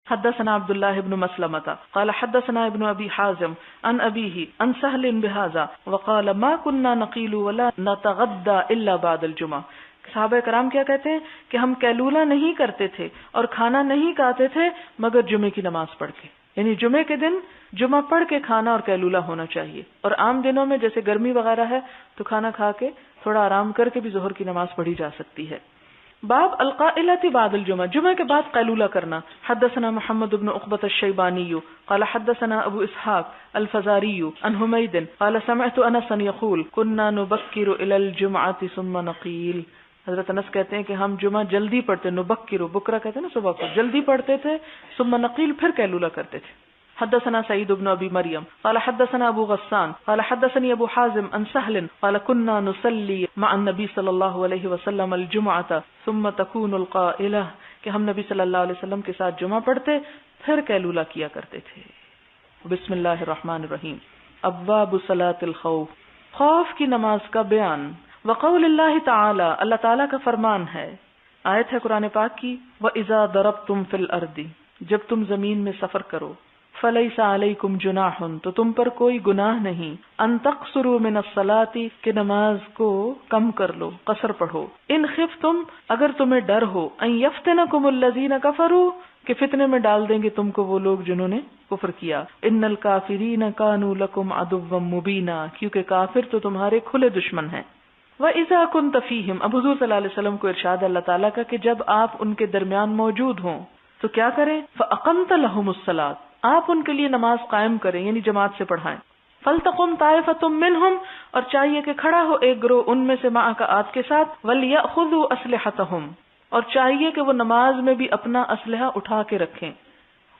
حدثنا عبد الله بن مسلمة قال حدثنا ابن ابي حازم عن ابيه عن سهل بهذا وقال ما كنا نقيل ولا نتغدى الا بعد الجمعة. صحابہ کرام کیا کہتے ہیں کہ ہم قیلولہ نہیں کرتے تھے اور کھانا نہیں کھاتے تھے مگر جمعے کی نماز پڑھ کے. یعنی جمعے کے دن جمعہ پڑھ کے کھانا اور قیلولہ ہونا چاہیے. اور عام دنوں میں جیسے گرمی وغیرہ ہے تو کھانا کھا کے تھوڑا آرام کر کے بھی ظہر کی نماز پڑھی جا سکتی ہے. باب القائلۃ بعد الجمعہ، جمعہ کے بعد قیلولہ کرنا. حدثنا محمد بن عقبۃ الشیبانی قال حدثنا ابو اسحاق الفزاری عن حمید قال سمعت انس یقول كنا نبکر الى الجمعۃ ثم نقیل. حضرت انس کہتے ہیں کہ ہم جمعہ جلدی پڑھتے، نبکر بکرا کہتے ہیں نا صبح کو، جلدی پڑھتے تھے، ثم نقیل پھر قیلولہ کرتے تھے. حدثنا سعید بن ابی مریم قال حدثنا ابو غسان قال حدثني ابو حازم عن سهل قال كنا نصلي مع النبي صلی اللہ علیہ وسلم الجمعة ثم تكون القائلة، کہ ہم نبی صلی اللہ علیہ وسلم کے ساتھ جمعہ پڑھتے پھر قیلولہ کیا کرتے تھے. بسم اللہ الرحمن الرحیم. ابواب صلاة الخوف، خوف کی نماز کا بیان. وقول اللہ تعالی، اللہ تعالیٰ کا فرمان ہے، آیت ہے قرآن پاک کی، وَإِذَا ضَرَبْتُمْ فِي الْأَرْضِ، جب تم زمین میں سفر کرو، فَلَيْسَ عَلَيْكُمْ جُنَاحٌ، تو تم پر کوئی گناہ نہیں، أَن تَقْصُرُوا مِنَ الصَّلَاةِ، کہ نماز کو کم کر لو، قصر پڑھو. إِنْ خِفْتُمْ، اگر تمہیں ڈر ہو، أَن يَفْتِنَكُمُ الَّذِينَ كَفَرُوا، کہ فتنے میں ڈال دیں گے تم کو وہ لوگ جنہوں نے کفر کیا. إِنَّ الْكَافِرِينَ كَانُوا لَكُمْ عَدُوًّا مُبِينًا، کیونکہ کافر تو تمہارے کھلے دشمن ہیں. وَإِذَا كُنْتَ فِيهِمْ، اب حضور صلی اللہ علیہ وسلم کو ارشاد اللہ تعالیٰ کا کہ جب آپ ان کے درمیان موجود ہوں تو کیا کریں، فَأَقَمْتَ لَهُمُ الصَّلَاةَ، آپ ان کے لیے نماز قائم کریں، یعنی جماعت سے پڑھائیں. فَلْتَقُمْ طَائِفَةٌ مِّنْهُمْ، اور چاہیے کہ کھڑا ہو ایک گروہ ان میں سے، مَعَكَ آپ کے ساتھ، وَلْيَأْخُذُوا أَسْلِحَتَهُمْ، اور چاہیے کہ وہ نماز میں بھی اپنا اسلحہ اٹھا کے رکھیں.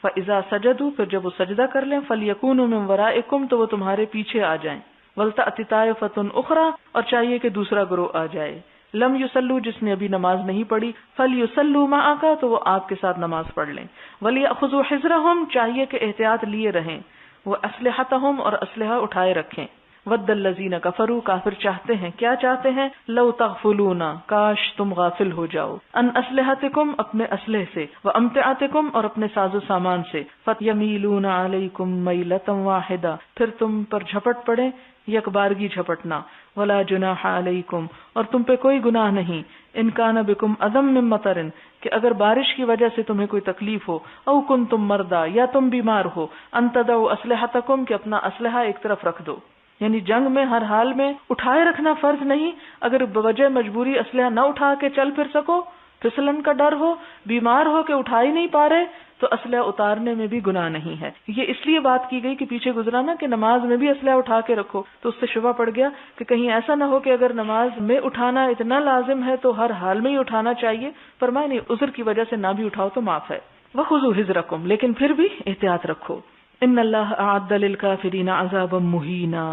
فَإِذَا سَجَدُوا، پھر جب وہ سجدہ کر لیں، فَلْيَكُونُوا مِنْ وَرَائِكُمْ، تو وہ تمہارے پیچھے آ جائیں. وَلْتَأْتِ طَائِفَةٌ أُخْرَىٰ، اور چاہیے کہ دوسرا گروہ آ جائے. لم یصلوا، جس نے ابھی نماز نہیں پڑھی، فلیصلوا معک، تو وہ آپ کے ساتھ نماز پڑھ لیں. ولیأخذوا حذرهم، چاہیے کہ احتیاط لیے رہیں. واسلحتهم، اور اسلحہ اٹھائے رکھیں. ود الذین کفروا، کافر چاہتے ہیں، کیا چاہتے ہیں، لو تغفلون، کاش تم غافل ہو جاؤ، ان اسلحتکم، اپنے اسلحے سے، وامتعتکم، اور اپنے ساز و سامان سے، فیمیلون علیکم میلۃ واحدہ، پھر تم پر جھپٹ پڑے یک بارگی جھپٹنا. ولا جناح علیکم، اور تم پہ کوئی گناہ نہیں، ان کان بکم اذی من مطر، کہ اگر بارش کی وجہ سے تمہیں کوئی تکلیف ہو، او کنتم مرضی، یا تم بیمار ہو، ان تدعوا اسلحتکم، کہ اپنا اسلحہ ایک طرف رکھ دو. یعنی جنگ میں ہر حال میں اٹھائے رکھنا فرض نہیں، اگر بوجہ مجبوری اسلحہ نہ اٹھا کے چل پھر سکو، پھسلن کا ڈر ہو، بیمار ہو کہ اٹھا ہی نہیں پا رہے، تو اسلحہ اتارنے میں بھی گناہ نہیں ہے. یہ اس لیے بات کی گئی کہ پیچھے گزرا نا کہ نماز میں بھی اسلحہ اٹھا کے رکھو، تو اس سے شبہ پڑ گیا کہ کہیں ایسا نہ ہو کہ اگر نماز میں اٹھانا اتنا لازم ہے تو ہر حال میں ہی اٹھانا چاہیے. فرمایا نہیں، عذر کی وجہ سے نہ بھی اٹھاؤ تو معاف ہے. وَخُذُوا حِذْرَكُمْ، لیکن پھر بھی احتیاط رکھو. ان اللہ اعد للکافرین عذابا مہینا،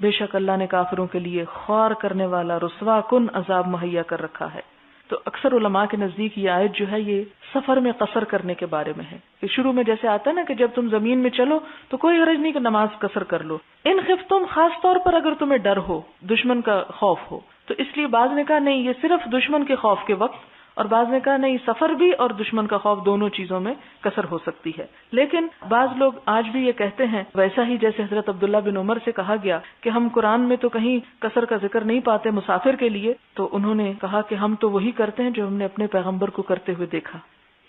بے شک اللہ نے کافروں کے لیے خوار کرنے والا، رسوا کن عذاب مہیا کر رکھا ہے. تو اکثر علماء کے نزدیک یہ آیت جو ہے یہ سفر میں قصر کرنے کے بارے میں ہے. کہ شروع میں جیسے آتا ہے نا کہ جب تم زمین میں چلو تو کوئی حرج نہیں کہ نماز قصر کر لو. ان خفتم، خاص طور پر اگر تمہیں ڈر ہو، دشمن کا خوف ہو، تو اس لیے بعض نے کہا نہیں یہ صرف دشمن کے خوف کے وقت، اور بعض نے کہا نہیں سفر بھی اور دشمن کا خوف دونوں چیزوں میں قصر ہو سکتی ہے. لیکن بعض لوگ آج بھی یہ کہتے ہیں، ویسا ہی جیسے حضرت عبداللہ بن عمر سے کہا گیا کہ ہم قرآن میں تو کہیں قصر کا ذکر نہیں پاتے مسافر کے لیے، تو انہوں نے کہا کہ ہم تو وہی کرتے ہیں جو ہم نے اپنے پیغمبر کو کرتے ہوئے دیکھا.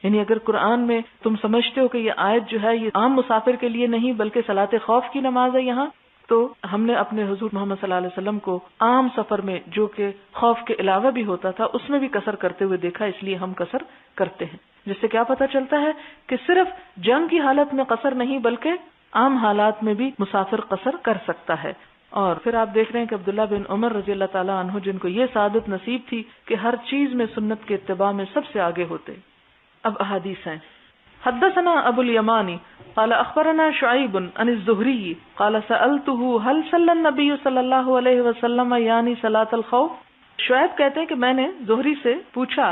یعنی اگر قرآن میں تم سمجھتے ہو کہ یہ آیت جو ہے یہ عام مسافر کے لیے نہیں بلکہ صلاۃ خوف کی نماز ہے یہاں، تو ہم نے اپنے حضور محمد صلی اللہ علیہ وسلم کو عام سفر میں جو کہ خوف کے علاوہ بھی ہوتا تھا اس میں بھی قصر کرتے ہوئے دیکھا، اس لیے ہم قصر کرتے ہیں. جس سے کیا پتہ چلتا ہے کہ صرف جنگ کی حالت میں قصر نہیں بلکہ عام حالات میں بھی مسافر قصر کر سکتا ہے. اور پھر آپ دیکھ رہے ہیں کہ عبداللہ بن عمر رضی اللہ تعالیٰ عنہ جن کو یہ سعادت نصیب تھی کہ ہر چیز میں سنت کے اتباع میں سب سے آگے ہوتے. اب احادیث ہیں. حدثنا ابو الیمانی قال اخبرنا شعیب عن الزہری قال سألته هل صلی النبی صلی اللہ علیہ وسلم یعنی صلاۃ الخوف. شعیب کہتے ہیں کہ میں نے زہری سے پوچھا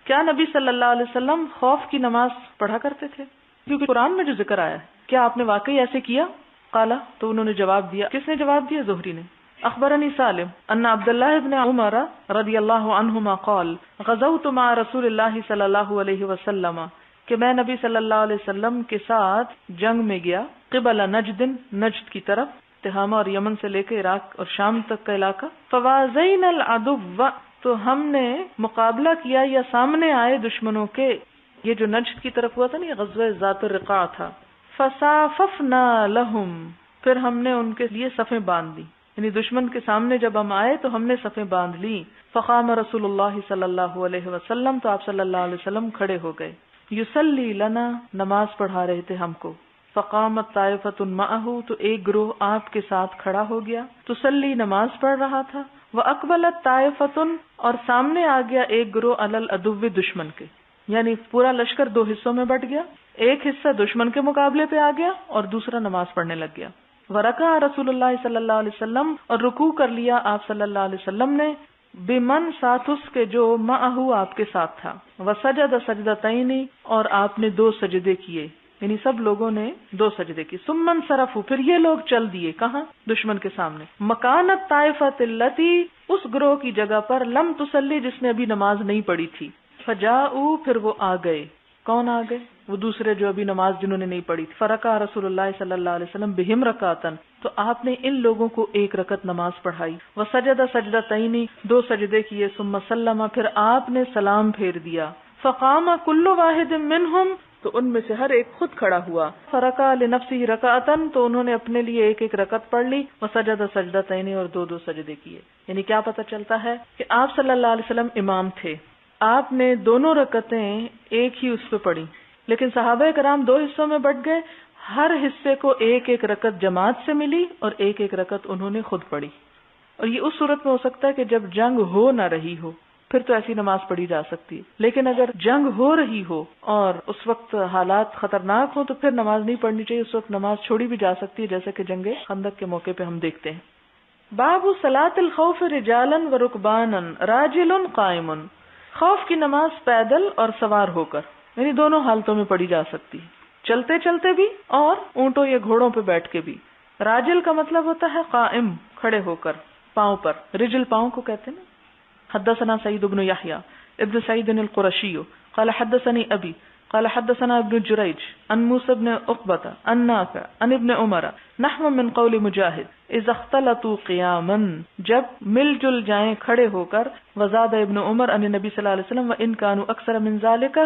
کیا نبی صلی اللہ علیہ وسلم خوف کی نماز پڑھا کرتے تھے، کیونکہ قرآن میں جو ذکر آیا ہے کیا آپ نے واقعی ایسے کیا؟ قال، تو انہوں نے جواب دیا. کس نے جواب دیا؟ زہری نے. اخبرنی سالم ان عبداللہ ابن عمر رضی اللہ عنہما قال غزوت مع رسول اللہ صلی اللہ علیہ وسلم، کہ میں نبی صلی اللہ علیہ وسلم کے ساتھ جنگ میں گیا، قبل نجد، نجد کی طرف، تہامہ اور یمن سے لے کے عراق اور شام تک کا علاقہ، فوازین العدو، تو ہم نے مقابلہ کیا یا سامنے آئے دشمنوں کے، یہ جو نجد کی طرف ہوا تھا نا، یہ غزوہ ذات الرقاع تھا، فصاففنا لہم، پھر ہم نے ان کے لیے صفیں باندھ دی، یعنی دشمن کے سامنے جب ہم آئے تو ہم نے صفیں باندھ لی، فقام رسول اللہ صلی اللہ علیہ وسلم، تو آپ صلی اللہ علیہ وسلم کھڑے ہو گئے، یصلی لنا، نماز پڑھا رہے تھے ہم کو، فقامت طائفۃ معہ، تو ایک گروہ آپ کے ساتھ کھڑا ہو گیا، تصلی، نماز پڑھ رہا تھا، واقبلت طائفۃ، اور سامنے آ گیا ایک گروہ، علی العدو، دشمن کے، یعنی پورا لشکر دو حصوں میں بٹ گیا، ایک حصہ دشمن کے مقابلے پہ آ گیا اور دوسرا نماز پڑھنے لگ گیا، ورکع رسول اللہ صلی اللہ علیہ وسلم، اور رکوع کر لیا آپ صلی اللہ علیہ وسلم نے، بمن، ساتھ اس کے جو معہ آپ کے ساتھ تھا، وسجد سجدتین، اور آپ نے 2 سجدے کیے، یعنی سب لوگوں نے 2 سجدے کیے، ثم انصرفوا، پھر یہ لوگ چل دیے، کہاں؟ دشمن کے سامنے، مکانت طائفۃ التی، اس گروہ کی جگہ پر، لم تصلی، جس نے ابھی نماز نہیں پڑھی تھی، فجاؤ، پھر وہ آ گئے، کون آ گئے؟ وہ دوسرے جو ابھی نماز جنہوں نے نہیں پڑھی تھی، فرکع رسول اللہ صلی اللہ علیہ وسلم بہم رکعتن، تو آپ نے ان لوگوں کو 1 رکعت نماز پڑھائی، وسجد سجدتین، 2 سجدے کیے، ثم سلم، پھر آپ نے سلام پھیر دیا، فقام کل واحد منہم، تو ان میں سے ہر ایک خود کھڑا ہوا، فرکع لنفسہ رکعتن، تو انہوں نے اپنے لیے 1 رکعت پڑھ لی، وسجد سجدتین، اور 2 سجدے کیے، یعنی کیا پتہ چلتا ہے کہ آپ صلی اللہ علیہ وسلم امام تھے، آپ نے دونوں رکعتیں ایک ہی اس پہ پڑھی، لیکن صحابہ کرام 2 حصوں میں بٹ گئے، ہر حصے کو 1 رکعت جماعت سے ملی اور 1 رکعت انہوں نے خود پڑھی، اور یہ اس صورت میں ہو سکتا ہے کہ جب جنگ ہو نہ رہی ہو، پھر تو ایسی نماز پڑھی جا سکتی ہے، لیکن اگر جنگ ہو رہی ہو اور اس وقت حالات خطرناک ہوں تو پھر نماز نہیں پڑھنی چاہیے، اس وقت نماز چھوڑی بھی جا سکتی ہے، جیسے کہ جنگ خندق کے موقع پہ ہم دیکھتے ہیں۔ باب صلاۃ الخوف رجالا ورکبانا راجل قائم، خوف کی نماز پیدل اور سوار ہو کر، یعنی دونوں حالتوں میں پڑھی جا سکتی ہے، چلتے چلتے بھی اور اونٹوں یا گھوڑوں پہ بیٹھ کے بھی۔ راجل کا مطلب ہوتا ہے قائم، کھڑے ہو کر، پاؤں پر، رجل پاؤں کو کہتے ہیں۔ حدثنا سعید بن یحیی ابن سعید القرشی قال حدثني ابي قال حدثنا ابن جریج عن موسى بن عقبة عن نافع عن ابن عمر نحو من قول مجاہد اذا اختلطوا قیاما، جب مل جل جائیں کھڑے ہو کر، وزاد ابن عمر عن النبی صلی اللہ علیہ وسلم وان كانوا اکثر من ذلك،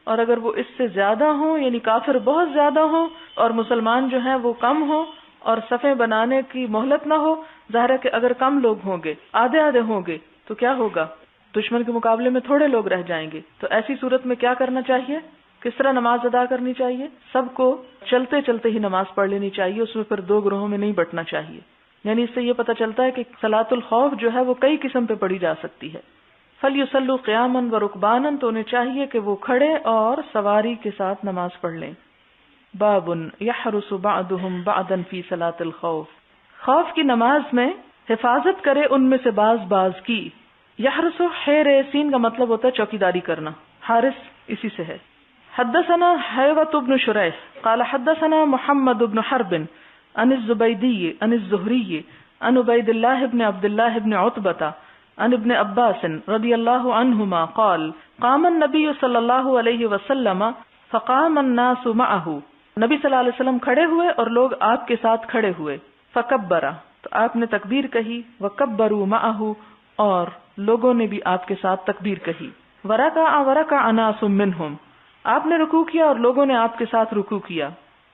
اور اگر وہ اس سے زیادہ ہوں، یعنی کافر بہت زیادہ ہوں اور مسلمان جو ہیں وہ کم ہوں اور صفیں بنانے کی مہلت نہ ہو، ظاہر ہے کہ اگر کم لوگ ہوں گے، آدھے آدھے ہوں گے، تو کیا ہوگا؟ دشمن کے مقابلے میں تھوڑے لوگ رہ جائیں گے، تو ایسی صورت میں کیا کرنا چاہیے؟ کس طرح نماز ادا کرنی چاہیے؟ سب کو چلتے چلتے ہی نماز پڑھ لینی چاہیے، اس میں پھر 2 گروہوں میں نہیں بٹنا چاہیے، یعنی اس سے یہ پتہ چلتا ہے کہ صلاۃ الخوف جو ہے وہ کئی قسم پہ پڑھی جا سکتی ہے۔ فَلْيُصَلُّوا قِيَامًا وَرُكْبَانًا، تو انہیں چاہیے کہ وہ کھڑے اور سواری کے ساتھ نماز پڑھ لیں۔ باب يحرس بعضهم بعضا في صلاة الخوف، خوف کی نماز میں حفاظت کرے ان میں سے بعض کی۔ یحرس، حیر سین کا مطلب ہوتا ہے چوکیداری کرنا، حارس اسی سے ہے۔ حدثنا حیوۃ بن شریح قال حدثنا محمد بن حرب عن الزبیدی عن الزہری عن عبید اللہ بن عبد اللہ بن عتبہ عن ابن عباس رضی اللہ عنہما قال قام النبی صلی اللہ علیہ وسلم فقام الناس معه، نبی صلی اللہ علیہ وسلم کھڑے ہوئے اور لوگ آپ کے ساتھ کھڑے ہوئے، فکبر، تو آپ نے تکبیر کہی، وکبروا معه، اور لوگوں نے بھی آپ کے ساتھ تکبیر کہی، ورکع ناس منہم، آپ نے رکوع کیا اور لوگوں نے آپ کے ساتھ رکوع کیا،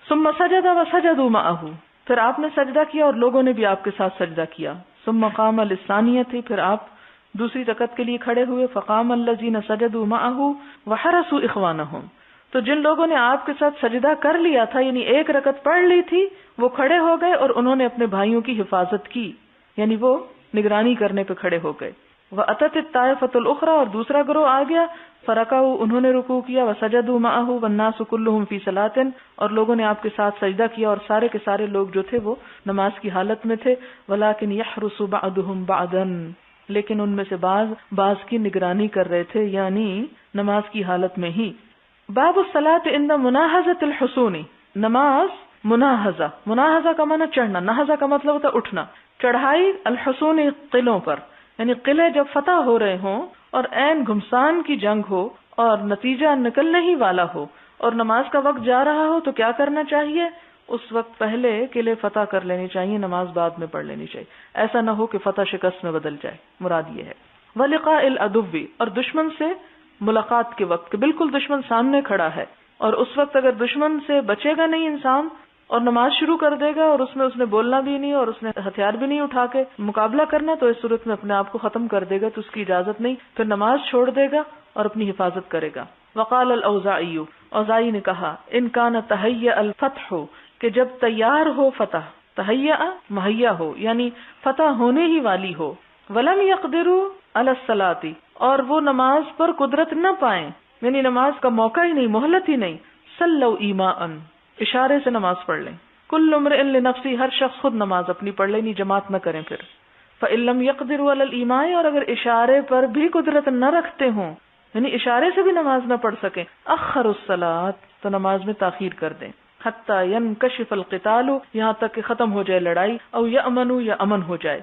ثم سجد وسجدوا معه، پھر آپ نے سجدہ کیا اور لوگوں نے بھی آپ کے ساتھ سجدہ کیا، ثم قام للثانیۃ، پھر آپ دوسری رکعت کے لیے کھڑے ہوئے، فقام الذین سجدوا معه وحرسوا اخوانهم، تو جن لوگوں نے آپ کے ساتھ سجدہ کر لیا تھا، یعنی 1 رکعت پڑھ لی تھی، وہ کھڑے ہو گئے اور انہوں نے اپنے بھائیوں کی حفاظت کی، یعنی وہ نگرانی کرنے پہ کھڑے ہو گئے۔ وَأَتَتِ الطَّائِفَةُ الْأُخْرَى، اور دوسرا گروہ آ گیا، فَرَكَعُوا، انہوں نے رکوع کیا، وَسَجَدُوا مَعَهُ وَالنَّاسُ كُلُّهُمْ فِي صَلَاةٍ، اور لوگوں نے آپ کے ساتھ سجدہ کیا اور سارے کے سارے لوگ جو تھے وہ نماز کی حالت میں تھے، وَلَكِنْ يَحْرُسُ بَعْضُهُمْ بَعْضًا، لیکن ان میں سے بعض کی نگرانی کر رہے تھے، یعنی نماز کی حالت میں ہی۔ باب الصلاة عند مناہزة الحصون، نماز مناہزہ کا معنی چڑھنا، نہزہ کا مطلب ہوتا ہے اٹھنا، چڑھائی الحصون قلعوں پر، یعنی قلعے جب فتح ہو رہے ہوں اور عین گھمسان کی جنگ ہو اور نتیجہ نکلنے ہی والا ہو اور نماز کا وقت جا رہا ہو تو کیا کرنا چاہیے؟ اس وقت پہلے قلعے فتح کر لینی چاہیے، نماز بعد میں پڑھ لینی چاہیے، ایسا نہ ہو کہ فتح شکست میں بدل جائے، مراد یہ ہے۔ وَلِقَاءِ الْعَدُوِّ، اور دشمن سے ملاقات کے وقت کہ بالکل دشمن سامنے کھڑا ہے، اور اس وقت اگر دشمن سے بچے گا نہیں انسان اور نماز شروع کر دے گا اور اس میں اس نے بولنا بھی نہیں اور اس نے ہتھیار بھی نہیں اٹھا کے مقابلہ کرنا، تو اس صورت میں اپنے آپ کو ختم کر دے گا، تو اس کی اجازت نہیں، پھر نماز چھوڑ دے گا اور اپنی حفاظت کرے گا۔ وقال الاوزاعی، اوزاعی نے کہا، ان کان تہیأ الفتح، کہ جب تیار ہو فتح، تہیأ مہیا ہو یعنی فتح ہونے ہی والی ہو، ولم یقدروا علی الصلاۃ، اور وہ نماز پر قدرت نہ پائیں، یعنی نماز کا موقع ہی نہیں، مہلت ہی نہیں، صلوا ایماء، اشارے سے نماز پڑھ لیں، کل امرئ لنفسہ، ہر شخص خود نماز اپنی پڑھ لیں، جماعت نہ کریں۔ پھر فإن لم يقدروا علی الایماء، اور اگر اشارے پر بھی قدرت نہ رکھتے ہوں، یعنی اشارے سے بھی نماز نہ پڑھ سکیں، اخروا الصلاۃ، تو نماز میں تاخیر کر دیں، حتی ینکشف القتال، یہاں تک کہ ختم ہو جائے لڑائی، او یأمنوا، یا امن ہو جائے،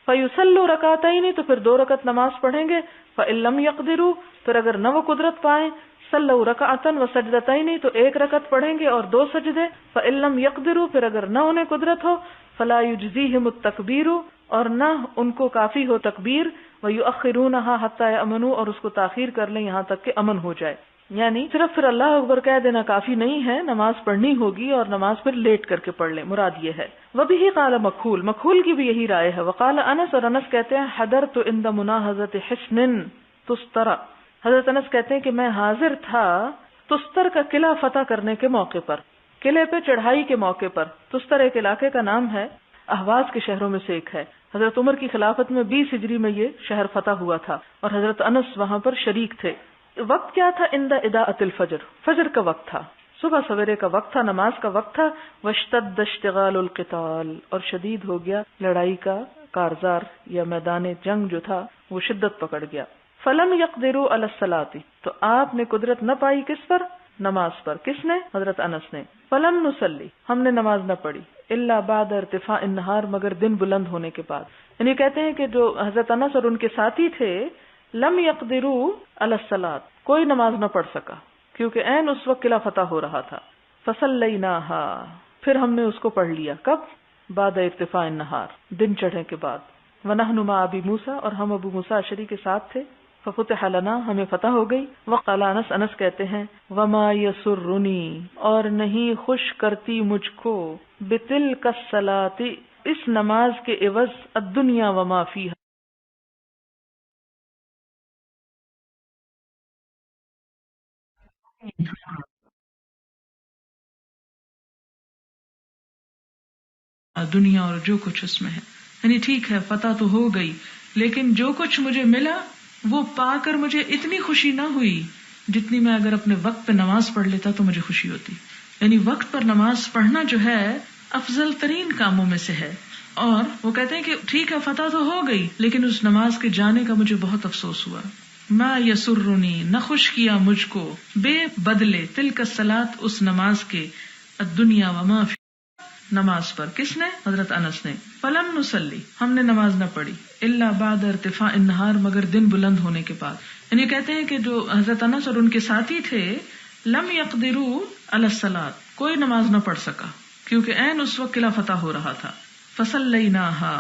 فیصلوا رکعتین، تو پھر 2 رکعت نماز پڑھیں گے، فإن لم يقدروا، پھر اگر نہ وہ قدرت پائیں، صلوا رکعتا وسجدتین، تو 1 رکعت پڑھیں گے اور 2 سجدے، فإن لم يقدروا، پھر اگر نہ انہیں قدرت ہو، فلا یجزیہم التکبیر، اور نہ ان کو کافی ہو تکبیر، ویؤخرونها حتی یأمنوا، اور اس کو تاخیر کر لیں یہاں تک کہ امن ہو جائے، یعنی صرف پھر اللہ اکبر کہہ دینا کافی نہیں ہے، نماز پڑھنی ہوگی اور نماز پھر لیٹ کر کے پڑھ لیں، مراد یہ ہے۔ وبہ قال مکحول، مکحول کی بھی یہی رائے ہے۔ وقال انس، اور انس کہتے ہیں، حضرت عند مناہضۃ حصن تستر، حضرت انس کہتے ہیں کہ میں حاضر تھا تستر کا قلعہ فتح کرنے کے موقع پر، قلعے پہ چڑھائی کے موقع پر۔ تستر ایک علاقے کا نام ہے، اہواز کے شہروں میں سے ایک ہے۔ حضرت عمر کی خلافت میں 20 ہجری میں یہ شہر فتح ہوا تھا اور حضرت انس وہاں پر شریک تھے۔ وقت کیا تھا؟ عند اضاءۃ الفجر، فجر کا وقت تھا، صبح سویرے کا وقت تھا، نماز کا وقت تھا۔ واشتد اشتغال القتال، اور شدید ہو گیا لڑائی کا کارزار یا میدان جنگ جو تھا وہ شدت پکڑ گیا۔ فلم یقدروا علی الصلاۃ، تو آپ نے قدرت نہ پائی کس پر؟ نماز پر۔ کس نے؟ حضرت انس نے۔ فلم نصلی، ہم نے نماز نہ پڑھی، الا بعد ارتفاع النہار، مگر دن بلند ہونے کے بعد۔ یعنی کہتے ہیں کہ جو حضرت انس اور ان کے ساتھی تھے، لم یقدروا علی الصلاۃ، کوئی نماز نہ پڑھ سکا کیونکہ عین اس وقت قلعہ فتح ہو رہا تھا۔ فصلیناھا، پھر ہم نے اس کو پڑھ لیا، کب؟ بعد ارتفاع النہار، دن چڑھنے کے بعد۔ ونحن مع ابی موسیٰ، اور ہم ابو موسیٰ اشعری کے ساتھ تھے۔ ففتح لنا، ہمیں فتح ہو گئی۔ وقال انس، انس کہتے ہیں، وما یسرنی، اور نہیں خوش کرتی مجھ کو، بتلک الصلاۃ، اس نماز کے عوض، الدنیا وما فیہا، دنیا اور جو کچھ اس میں ہے۔ یعنی ٹھیک ہے فتح تو ہو گئی، لیکن جو کچھ مجھے ملا وہ پا کر مجھے اتنی خوشی نہ ہوئی جتنی میں اگر اپنے وقت پہ نماز پڑھ لیتا تو مجھے خوشی ہوتی۔ یعنی وقت پر نماز پڑھنا جو ہے افضل ترین کاموں میں سے ہے۔ اور وہ کہتے ہیں کہ ٹھیک ہے فتح تو ہو گئی، لیکن اس نماز کے جانے کا مجھے بہت افسوس ہوا۔ ما یسرنی، نہ خوش کیا مجھ کو، بے بدلے، تلک الصلاۃ، اس نماز کے، الدنیا وما فی، نماز پر۔ کس نے؟ حضرت انس نے۔ فلم نصلی، ہم نے نماز نہ پڑھی، الا بعد ارتفاع النہار، مگر دن بلند ہونے کے بعد۔ یعنی کہتے ہیں کہ جو حضرت انس اور ان کے ساتھی تھے، لم یقدروا علی الصلاۃ، کوئی نماز نہ پڑھ سکا کیونکہ عین اس وقت قلعہ فتح ہو رہا تھا۔ فصلیناھا،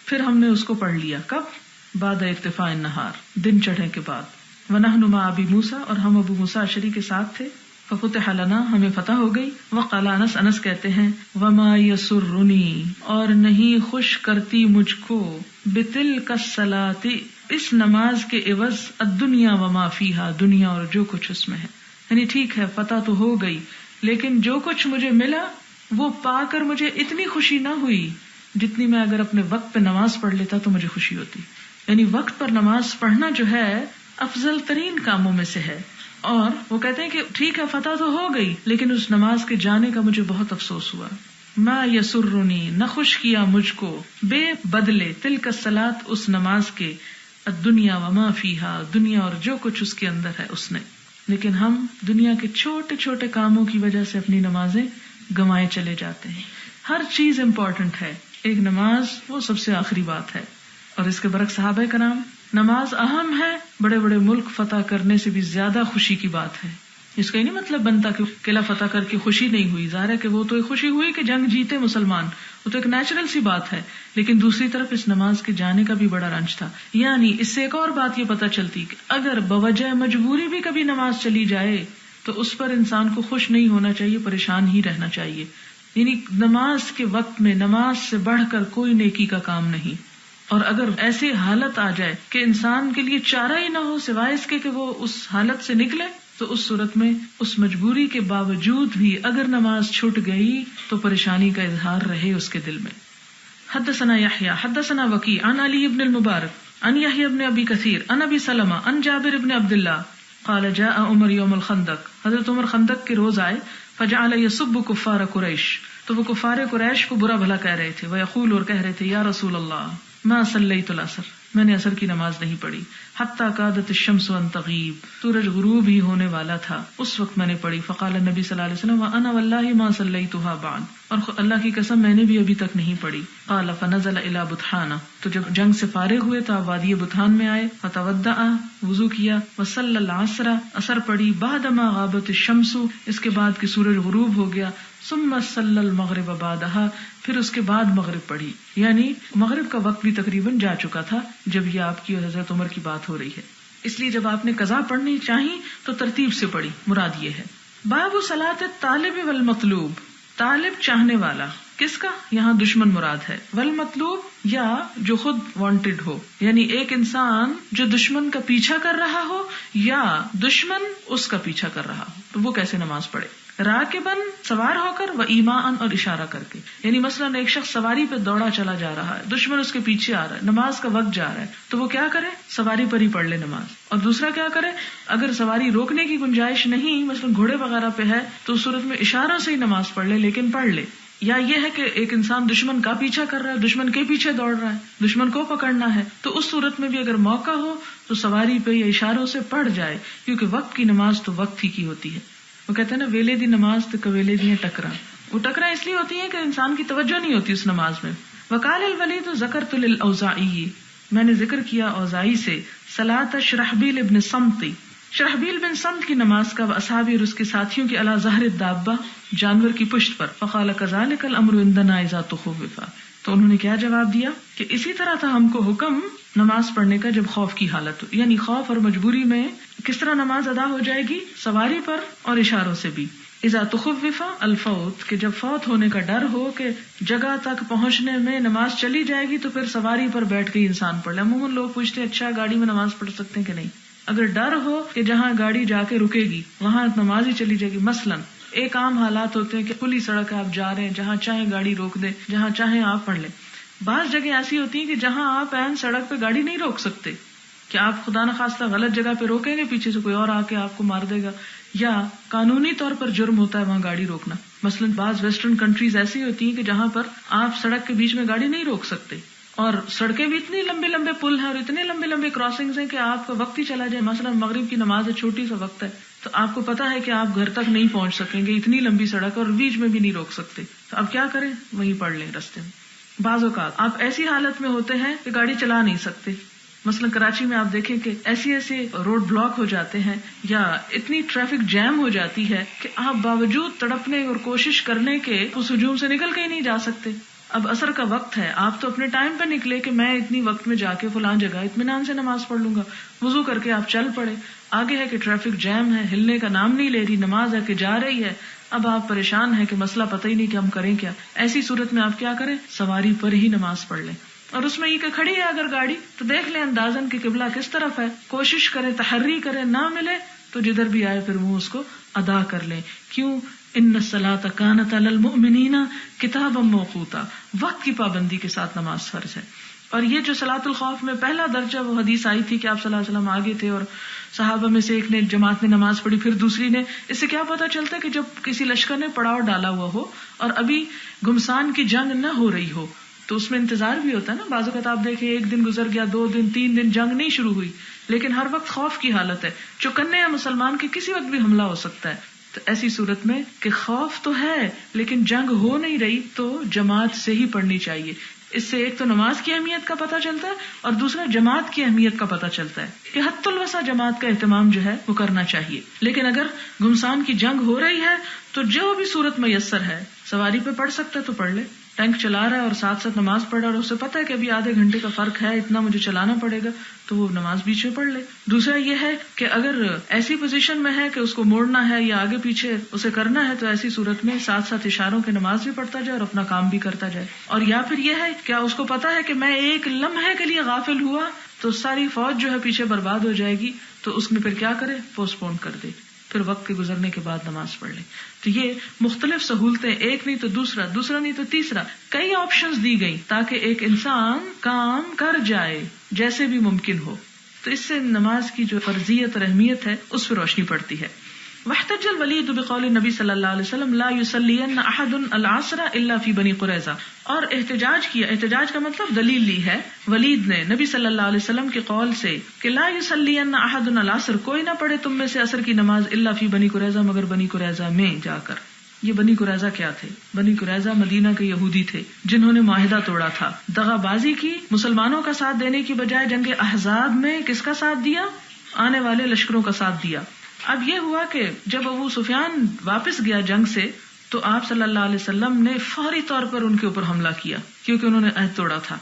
پھر ہم نے اس کو پڑھ لیا، کب؟ بعد ارتفاع النہار، دن چڑھنے کے بعد۔ ونحن مع ابی موسیٰ، اور ہم ابو موسیٰ اشعری کے ساتھ تھے۔ ففتح لنا، ہمیں فتح ہو گئی۔ وقال انس، انس کہتے ہیں، وما یسرنی، اور نہیں خوش کرتی مجھ کو، بتلک الصلاۃ، اس نماز کے عوض، الدنیا وما فیہا، دنیا اور جو کچھ اس میں ہے۔ یعنی ٹھیک ہے فتح تو ہو گئی، لیکن جو کچھ مجھے ملا وہ پا کر مجھے اتنی خوشی نہ ہوئی جتنی میں اگر اپنے وقت پہ نماز پڑھ لیتا تو مجھے خوشی ہوتی۔ یعنی وقت پر نماز پڑھنا جو ہے افضل ترین کاموں میں سے ہے۔ اور وہ کہتے ہیں کہ ٹھیک ہے فتح تو ہو گئی، لیکن اس نماز کے جانے کا مجھے بہت افسوس ہوا۔ ما یسرنی، نہ خوش کیا مجھ کو، بے بدلے، تلک الصلاۃ، اس نماز کے، الدنیا وما فیہا، دنیا اور جو کچھ اس کے اندر ہے اس نے۔ لیکن ہم دنیا کے چھوٹے چھوٹے کاموں کی وجہ سے اپنی نمازیں گنوائے چلے جاتے ہیں۔ ہر چیز امپورٹنٹ ہے، ایک نماز وہ سب سے آخری بات ہے۔ اور اس کے برعکس صحابہ کرام، نماز اہم ہے، بڑے بڑے ملک فتح کرنے سے بھی زیادہ خوشی کی بات ہے۔ اس کا یہ نہیں مطلب بنتا کہ قلعہ فتح کر کے خوشی نہیں ہوئی، ظاہر ہے کہ وہ تو خوشی ہوئی کہ جنگ جیتے مسلمان، وہ تو ایک نیچرل سی بات ہے، لیکن دوسری طرف اس نماز کے جانے کا بھی بڑا رنج تھا. یعنی اس سے ایک اور بات یہ پتہ چلتی کہ اگر بوجہ مجبوری بھی کبھی نماز چلی جائے تو اس پر انسان کو خوش نہیں ہونا چاہیے، پریشان ہی رہنا چاہیے. یعنی نماز کے وقت میں نماز سے بڑھ کر کوئی نیکی کا کام نہیں. اور اگر ایسی حالت آ جائے کہ انسان کے لیے چارہ ہی نہ ہو سوائے اس کے کہ وہ اس حالت سے نکلے، تو اس صورت میں اس مجبوری کے باوجود بھی اگر نماز چھوٹ گئی تو پریشانی کا اظہار رہے اس کے دل میں. حدثنا یحیی حدثنا وکیع عن علی بن المبارک عن یحیی بن ابی کثیر عن ابی سلمہ عن جابر بن عبد اللہ قال جاء عمر یوم الخندق. حضرت عمر خندق کے روز آئے، فجعل يسب كفار قریش، تو وہ کفار قریش کو برا بھلا کہہ رہے تھے. ویقول، اور کہہ رہے تھے، یا رسول اللہ ما صلیت العصر، میں نے عصر کی نماز نہیں پڑھی. حتی کادت الشمس ان تغیب، سورج غروب ہی ہونے والا تھا اس وقت میں نے پڑھی. فقال النبی صلی اللہ علیہ وسلم وانا واللہ ما صلیتها بعد، اور اللہ کی قسم میں نے بھی ابھی تک نہیں پڑھی. قال فنزل الى بطحانہ، تو جب جنگ سے فارغ ہوئے تو آپ وادی بطحان میں آئے. فتودع، وضو کیا. وصلی العصر، عصر پڑھی. بعدما غابت الشمس، اس کے بعد کہ سورج غروب ہو گیا. ثم صلی المغرب بعدها، پھر اس کے بعد مغرب پڑھی. یعنی مغرب کا وقت بھی تقریباً جا چکا تھا جب یہ آپ کی حضرت عمر کی بات ہو رہی ہے. اس لیے جب آپ نے قضا پڑھنی چاہی تو ترتیب سے پڑھی، مراد یہ ہے. باب صلاۃ الطالب والمطلوب، طالب چاہنے والا کس کا؟ یہاں دشمن مراد ہے. والمطلوب، یا جو خود وانٹڈ ہو، یعنی ایک انسان جو دشمن کا پیچھا کر رہا ہو یا دشمن اس کا پیچھا کر رہا ہو، تو وہ کیسے نماز پڑھے؟ راکبن، سوار ہو کر، و ایمان، اور اشارہ کر کے. یعنی مثلاً ایک شخص سواری پہ دوڑا چلا جا رہا ہے، دشمن اس کے پیچھے آ رہا ہے، نماز کا وقت جا رہا ہے، تو وہ کیا کرے؟ سواری پر ہی پڑھ لے نماز. اور دوسرا کیا کرے؟ اگر سواری روکنے کی گنجائش نہیں، مثلاً گھوڑے وغیرہ پہ ہے، تو اس صورت میں اشاروں سے ہی نماز پڑھ لے، لیکن پڑھ لے. یا یہ ہے کہ ایک انسان دشمن کا پیچھا کر رہا ہے، دشمن کے پیچھے دوڑ رہا ہے، دشمن کو پکڑنا ہے، تو اس صورت میں بھی اگر موقع ہو تو سواری پہ یا اشاروں سے پڑھ جائے، کیونکہ وقت کی نماز تو وقت ہی کی ہوتی ہے. وہ کہتے ہیں نا، ویلے دی نماز تو کویلے دی ٹکرا. وہ ٹکرا اس لیے ہوتی ہے کہ انسان کی توجہ نہیں ہوتی اس نماز میں. وقال الولید ذکرت للاوزاعی، میں نے ذکر کیا اوزاعی سے، صلاۃ شرحبیل ابن صمت، شرحبیل بن صمت کی نماز کا، اصحابی اور اس کے ساتھیوں کی، علی ظہر الدابہ، جانور کی پشت پر. فقال کذالک الامر عندنا اذا تخوف، تو انہوں نے کیا جواب دیا کہ اسی طرح تھا ہم کو حکم نماز پڑھنے کا جب خوف کی حالت ہو. یعنی خوف اور مجبوری میں کس طرح نماز ادا ہو جائے گی؟ سواری پر اور اشاروں سے بھی. اذا تخوف الفوت، کہ جب فوت ہونے کا ڈر ہو کہ جگہ تک پہنچنے میں نماز چلی جائے گی، تو پھر سواری پر بیٹھ کے انسان پڑھ لے. عموماً لوگ پوچھتے ہیں اچھا گاڑی میں نماز پڑھ سکتے ہیں کہ نہیں؟ اگر ڈر ہو کہ جہاں گاڑی جا کے رکے گی وہاں نماز ہی چلی جائے گی، مثلاً ایک عام حالات ہوتے ہیں کہ کھلی سڑک ہے، آپ جا رہے ہیں، جہاں چاہیں گاڑی روک دیں، جہاں چاہیں آپ پڑھ لیں. بعض جگہ ایسی ہوتی ہیں کہ جہاں آپ عین سڑک پہ گاڑی نہیں روک سکتے، کہ آپ خدا نخواستہ غلط جگہ پہ روکیں گے، پیچھے سے کوئی اور آ کے آپ کو مار دے گا، یا قانونی طور پر جرم ہوتا ہے وہاں گاڑی روکنا. مثلاً بعض ویسٹرن کنٹریز ایسی ہوتی ہیں کہ جہاں پر آپ سڑک کے بیچ میں گاڑی نہیں روک سکتے، اور سڑکیں بھی اتنی لمبے لمبے پل ہیں اور اتنے لمبے لمبے کراسنگز ہیں کہ آپ کا وقت ہی چلا جائے. مثلاً مغرب کی نماز ہے، چھوٹی سا وقت ہے، تو آپ کو پتا ہے کہ آپ گھر تک نہیں پہنچ سکیں گے، اتنی لمبی سڑک اور بیچ میں بھی نہیں روک سکتے، تو اب کیا کریں؟ وہیں پڑھ لیں رستے میں. بعض اوقات آپ ایسی حالت میں ہوتے ہیں کہ گاڑی چلا نہیں سکتے. مثلا کراچی میں آپ دیکھیں کہ ایسے روڈ بلاک ہو جاتے ہیں یا اتنی ٹریفک جیم ہو جاتی ہے کہ آپ باوجود تڑپنے اور کوشش کرنے کے اس ہجوم سے نکل کے ہی نہیں جا سکتے. اب عصر کا وقت ہے، آپ تو اپنے ٹائم پہ نکلے کہ میں اتنی وقت میں جا کے فلاں جگہ اطمینان سے نماز پڑھ لوں گا، وضو کر کے آپ چل پڑے. آگے ہے کہ ٹریفک جیم ہے، ہلنے کا نام نہیں لے رہی، نماز ہے کہ جا رہی ہے. اب آپ پریشان ہیں کہ مسئلہ پتہ ہی نہیں کہ ہم کریں کیا. ایسی صورت میں آپ کیا کریں؟ سواری پر ہی نماز پڑھ لیں. اور اس میں یہ کہ کھڑی ہے اگر گاڑی تو دیکھ لیں اندازن کہ قبلہ کس طرف ہے، کوشش کریں، تحری کریں، نہ ملے تو جدھر بھی آئے پھر وہ اس کو ادا کر لیں. کیوں؟ ان الصلاۃ کانت علی المؤمنین کتابا موقوتا، وقت کی پابندی کے ساتھ نماز فرض ہے. اور یہ جو صلاۃ الخوف میں پہلا درجہ، وہ حدیث آئی تھی کہ آپ صلی اللہ علیہ وسلم آگے تھے اور صحابہ میں سے ایک نے جماعت میں نماز پڑھی، پھر دوسری نے. اس سے کیا پتا چلتا ہے کہ جب کسی لشکر نے پڑاؤ ڈالا ہوا ہو اور ابھی گھمسان کی جنگ نہ ہو رہی ہو تو اس میں انتظار بھی ہوتا ہے نا. بعض اوقات آپ دیکھیں 1 دن گزر گیا، 2 دن، 3 دن، جنگ نہیں شروع ہوئی، لیکن ہر وقت خوف کی حالت ہے، چوکنے ہیں مسلمان کے کسی وقت بھی حملہ ہو سکتا ہے. تو ایسی صورت میں کہ خوف تو ہے لیکن جنگ ہو نہیں رہی تو جماعت سے ہی پڑھنی چاہیے. اس سے ایک تو نماز کی اہمیت کا پتہ چلتا ہے اور دوسرا جماعت کی اہمیت کا پتہ چلتا ہے کہ حتی الوسع جماعت کا اہتمام جو ہے وہ کرنا چاہیے. لیکن اگر گھمسان کی جنگ ہو رہی ہے تو جو بھی صورت میسر ہے، سواری پہ پڑھ سکتا ہے تو پڑھ لے، ٹینک چلا رہا ہے اور ساتھ ساتھ نماز پڑھ رہا ہے اور اسے پتا ہے کہ ابھی آدھے گھنٹے کا فرق ہے، اتنا مجھے چلانا پڑے گا، تو وہ نماز بیچ میں پڑھ لے. دوسرا یہ ہے کہ اگر ایسی پوزیشن میں ہے کہ اس کو موڑنا ہے یا آگے پیچھے اسے کرنا ہے تو ایسی صورت میں ساتھ ساتھ اشاروں کے نماز بھی پڑھتا جائے اور اپنا کام بھی کرتا جائے. اور یا پھر یہ ہے کیا اس کو پتا ہے کہ میں ایک لمحے کے لیے غافل ہوا تو ساری فوج جو ہے پیچھے برباد ہو جائے گی، تو اس میں پھر کیا کرے، پوسٹ پون کر دے، پھر وقت کے گزرنے کے بعد نماز پڑھ لے. تو یہ مختلف سہولتیں، ایک نہیں تو دوسرا، دوسرا نہیں تو تیسرا، کئی آپشنز دی گئی تاکہ ایک انسان کام کر جائے جیسے بھی ممکن ہو. تو اس سے نماز کی جو فرضیت اور اہمیت ہے اس پہ روشنی پڑتی ہے. واحتج الولید بقول النبی صلی اللہ علیہ وسلم لا یصلین احد العصر الا فی بنی قریظہ، اور احتجاج کیا، احتجاج کا مطلب دلیل لی ہے ولید نے نبی صلی اللہ علیہ وسلم کے قول سے کہ لا یصلین احد العصر، کوئی نہ پڑھے تم میں سے عصر کی نماز الا فی بنی قریظہ، مگر بنی قریظہ میں جا کر. یہ بنی قریظہ کیا تھے؟ بنی قریظہ مدینہ کے یہودی تھے جنہوں نے معاہدہ توڑا تھا، دغا بازی کی، مسلمانوں کا ساتھ دینے کی بجائے جنگ احزاب میں کس کا ساتھ دیا؟ آنے والے لشکروں کا ساتھ دیا. اب یہ ہوا کہ جب ابو سفیان واپس گیا جنگ سے تو آپ صلی اللہ علیہ وسلم نے فوری طور پر ان کے اوپر حملہ کیا کیونکہ انہوں نے عہد توڑا تھا،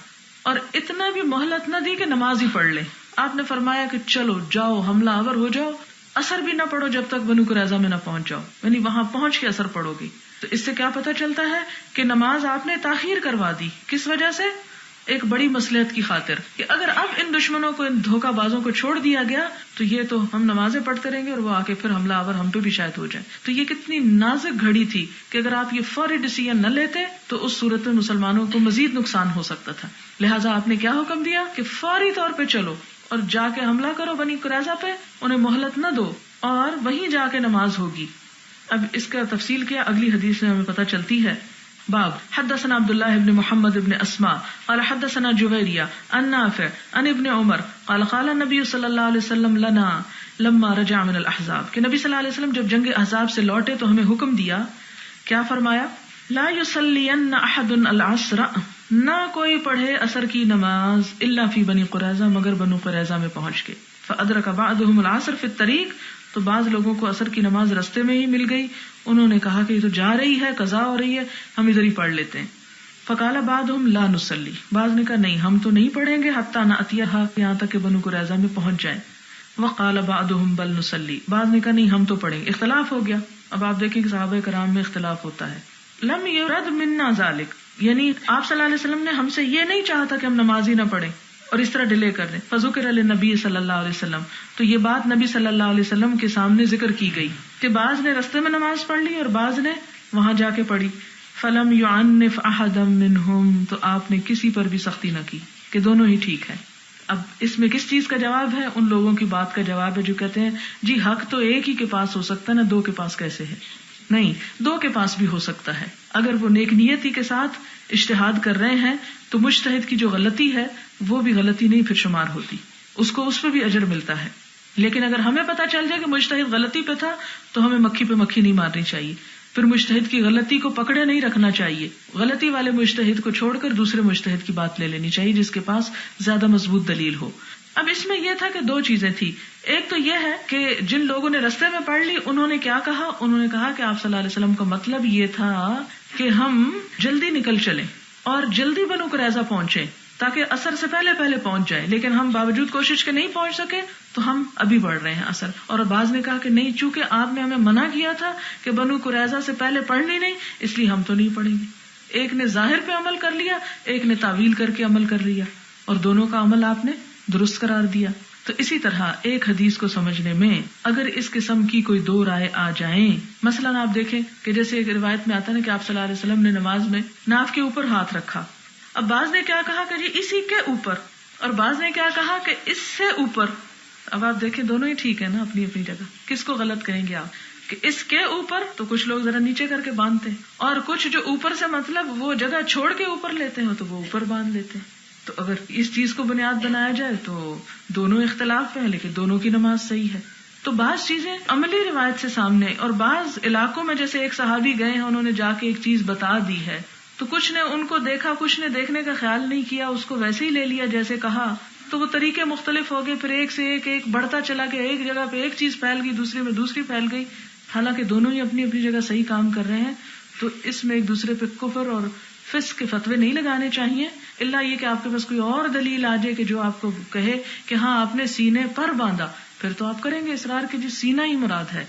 اور اتنا بھی مہلت نہ دی کہ نماز ہی پڑھ لیں. آپ نے فرمایا کہ چلو جاؤ، حملہ آور ہو جاؤ، اثر بھی نہ پڑھو جب تک بنو قریظہ میں نہ پہنچ جاؤ، یعنی وہاں پہنچ کے اثر پڑھو گی. تو اس سے کیا پتہ چلتا ہے کہ نماز آپ نے تاخیر کروا دی. کس وجہ سے؟ ایک بڑی مصلحت کی خاطر، کہ اگر اب ان دشمنوں کو، ان دھوکہ بازوں کو چھوڑ دیا گیا تو یہ تو ہم نمازیں پڑھتے رہیں گے اور وہ آ کے پھر حملہ آور ہم پہ بھی شاید ہو جائے. تو یہ کتنی نازک گھڑی تھی کہ اگر آپ یہ فوری ڈیسیژن نہ لیتے تو اس صورت میں مسلمانوں کو مزید نقصان ہو سکتا تھا. لہٰذا آپ نے کیا حکم دیا کہ فوری طور پہ چلو اور جا کے حملہ کرو بنی قریظہ پہ، انہیں مہلت نہ دو، اور وہیں جا کے نماز ہوگی. اب اس کا تفصیل کیا اگلی حدیث میں ہمیں پتہ چلتی ہے. باب حدثنا عبداللہ ابن محمد ابن اسماء قال حدثنا جویریہ عن نافع عن ابن عمر قال قال النبی صلی اللہ علیہ وسلم لنا لما رجع من الاحزاب، کہ نبی صلی اللہ علیہ وسلم جب جنگ احزاب سے لوٹے تو ہمیں حکم دیا، کیا فرمایا؟ لا یصلین احد العصر، نہ کوئی پڑھے عصر کی نماز الا فی بنی قریظہ، مگر بنو قریظہ میں پہنچ کے. فادرک بعضهم العصر فی الطریق، تو بعض لوگوں کو عصر کی نماز رستے میں ہی مل گئی، انہوں نے کہا کہ یہ تو جا رہی ہے، قضا ہو رہی ہے، ہم ادھر ہی پڑھ لیتے ہیں. فقال بعضهم لا نصلی، بعض نے کہا نہیں ہم تو نہیں پڑھیں گے حتی نأتیہا، یہاں تک کہ بنو قریظہ میں پہنچ جائیں. وقال بعضهم بل نصلی، بعض نے کہا نہیں ہم تو پڑھیں گے. اختلاف ہو گیا. اب آپ دیکھیں کہ صحابہ کرام میں اختلاف ہوتا ہے. لم یرد منا ذلک، یعنی آپ صلی اللہ علیہ وسلم نے ہم سے یہ نہیں چاہا تھا کہ ہم نماز ہی نہ پڑھیں اور اس طرح ڈیلے کر دیں. فذکر للنبی صلی اللہ علیہ وسلم، تو یہ بات نبی صلی اللہ علیہ وسلم کے سامنے ذکر کی گئی کہ بعض نے رستے میں نماز پڑھ لی اور بعض نے وہاں جا کے پڑھی. فلم یعنف احدا منہم، تو آپ نے کسی پر بھی سختی نہ کی کہ دونوں ہی ٹھیک ہے. اب اس میں کس چیز کا جواب ہے؟ ان لوگوں کی بات کا جواب ہے جو کہتے ہیں جی حق تو ایک ہی کے پاس ہو سکتا ہے نا، دو کے پاس کیسے ہے؟ نہیں، دو کے پاس بھی ہو سکتا ہے. اگر وہ نیک نیتی کے ساتھ اجتہاد کر رہے ہیں تو مجتہد کی جو غلطی ہے وہ بھی غلطی نہیں پھر شمار ہوتی، اس کو اس پہ بھی اجر ملتا ہے. لیکن اگر ہمیں پتا چل جائے کہ مجتہد غلطی پہ تھا تو ہمیں مکھی پہ مکھی نہیں مارنی چاہیے، پھر مجتہد کی غلطی کو پکڑے نہیں رکھنا چاہیے، غلطی والے مجتہد کو چھوڑ کر دوسرے مجتہد کی بات لے لینی چاہیے جس کے پاس زیادہ مضبوط دلیل ہو. اب اس میں یہ تھا کہ دو چیزیں تھی. ایک تو یہ ہے کہ جن لوگوں نے رستے میں پڑھ لی انہوں نے کیا کہا، انہوں نے کہا کہ آپ صلی اللہ علیہ وسلم کا مطلب یہ تھا کہ ہم جلدی نکل چلیں اور جلدی بنو قریظہ پہنچیں تاکہ عصر سے پہلے پہنچ جائیں، لیکن ہم باوجود کوشش کے نہیں پہنچ سکے تو ہم ابھی پڑھ رہے ہیں عصر. اور بعض نے کہا کہ نہیں، چونکہ آپ نے ہمیں منع کیا تھا کہ بنو قریظہ سے پہلے پڑھنی نہیں، اس لیے ہم تو نہیں پڑھیں گے. ایک نے ظاہر پہ عمل کر لیا، ایک نے تعویل کر کے عمل کر لیا، اور دونوں کا عمل آپ نے درست قرار دیا. تو اسی طرح ایک حدیث کو سمجھنے میں اگر اس قسم کی کوئی دو رائے آ جائیں، مثلا آپ دیکھیں کہ جیسے ایک روایت میں آتا ہے کہ آپ صلی اللہ علیہ وسلم نے نماز میں ناف کے اوپر ہاتھ رکھا. اب بعض نے کیا کہا کہ جی اسی کے اوپر، اور بعض نے کیا کہا کہ اس سے اوپر. اب آپ دیکھیں دونوں ہی ٹھیک ہے نا اپنی اپنی جگہ. کس کو غلط کہیں گے آپ کہ اس کے اوپر؟ تو کچھ لوگ ذرا نیچے کر کے باندھتے ہیں، اور کچھ جو اوپر سے مطلب وہ جگہ چھوڑ کے اوپر لیتے ہیں تو وہ اوپر باندھ لیتے ہیں. تو اگر اس چیز کو بنیاد بنایا جائے تو دونوں اختلاف ہیں، لیکن دونوں کی نماز صحیح ہے. تو بعض چیزیں عملی روایت سے سامنے، اور بعض علاقوں میں جیسے ایک صحابی گئے ہیں، انہوں نے جا کے ایک چیز بتا دی ہے تو کچھ نے ان کو دیکھا، کچھ نے دیکھنے کا خیال نہیں کیا، اس کو ویسے ہی لے لیا جیسے کہا. تو وہ طریقے مختلف ہو گئے، پھر ایک سے ایک بڑھتا چلا گیا، ایک جگہ پہ ایک چیز پھیل گئی، دوسری میں دوسری پھیل گئی، حالانکہ دونوں ہی اپنی اپنی جگہ صحیح کام کر رہے ہیں. تو اس میں ایک دوسرے پہ کفر اور فسق کے فتوے نہیں لگانے چاہیے، الا یہ کہ آپ کے پاس کوئی اور دلیل آ جائے کہ جو آپ کو کہے کہ ہاں آپ نے سینے پر باندھا، پھر تو آپ کریں گے اصرار کہ جی سینہ ہی مراد ہے.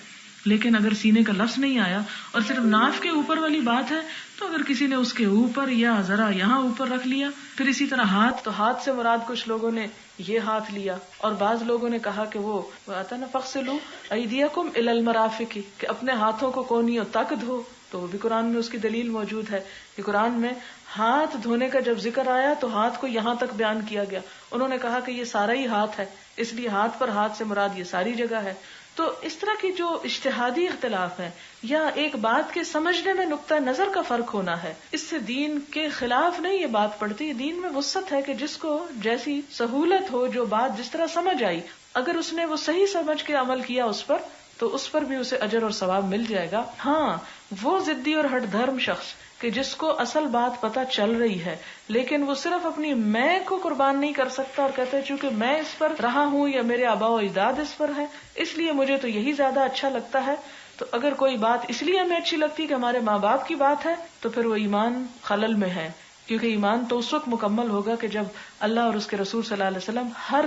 لیکن اگر سینے کا لفظ نہیں آیا اور صرف ناف کے اوپر والی بات ہے، تو اگر کسی نے اس کے اوپر یا ذرا یہاں اوپر رکھ لیا. پھر اسی طرح ہاتھ، تو ہاتھ سے مراد کچھ لوگوں نے یہ ہاتھ لیا، اور بعض لوگوں نے کہا کہ وہ آتا نا فَاغْسِلُوا أَيْدِيَكُمْ إِلَى الْمَرَافِقِ، کہ اپنے ہاتھوں کو کونیوں تک دھو. تو وہ بھی قرآن میں اس کی دلیل موجود ہے کہ قرآن میں ہاتھ دھونے کا جب ذکر آیا تو ہاتھ کو یہاں تک بیان کیا گیا. انہوں نے کہا کہ یہ سارا ہی ہاتھ ہے، اس لیے ہاتھ پر ہاتھ سے مراد یہ ساری جگہ ہے. تو اس طرح کی جو اجتہادی اختلاف ہے یا ایک بات کے سمجھنے میں نقطہ نظر کا فرق ہونا ہے، اس سے دین کے خلاف نہیں یہ بات پڑتی. دین میں وسعت ہے کہ جس کو جیسی سہولت ہو، جو بات جس طرح سمجھ آئی، اگر اس نے وہ صحیح سمجھ کے عمل کیا اس پر، تو اس پر بھی اسے اجر اور ثواب مل جائے گا. ہاں وہ ضدی اور ہٹ دھرم شخص کہ جس کو اصل بات پتہ چل رہی ہے لیکن وہ صرف اپنی میں کو قربان نہیں کر سکتا اور کہتا ہے چونکہ میں اس پر رہا ہوں یا میرے آباء و اجداد اس پر ہے اس لیے مجھے تو یہی زیادہ اچھا لگتا ہے. تو اگر کوئی بات اس لیے ہمیں اچھی لگتی کہ ہمارے ماں باپ کی بات ہے تو پھر وہ ایمان خلل میں ہے، کیونکہ ایمان تو اس وقت مکمل ہوگا کہ جب اللہ اور اس کے رسول صلی اللہ علیہ وسلم ہر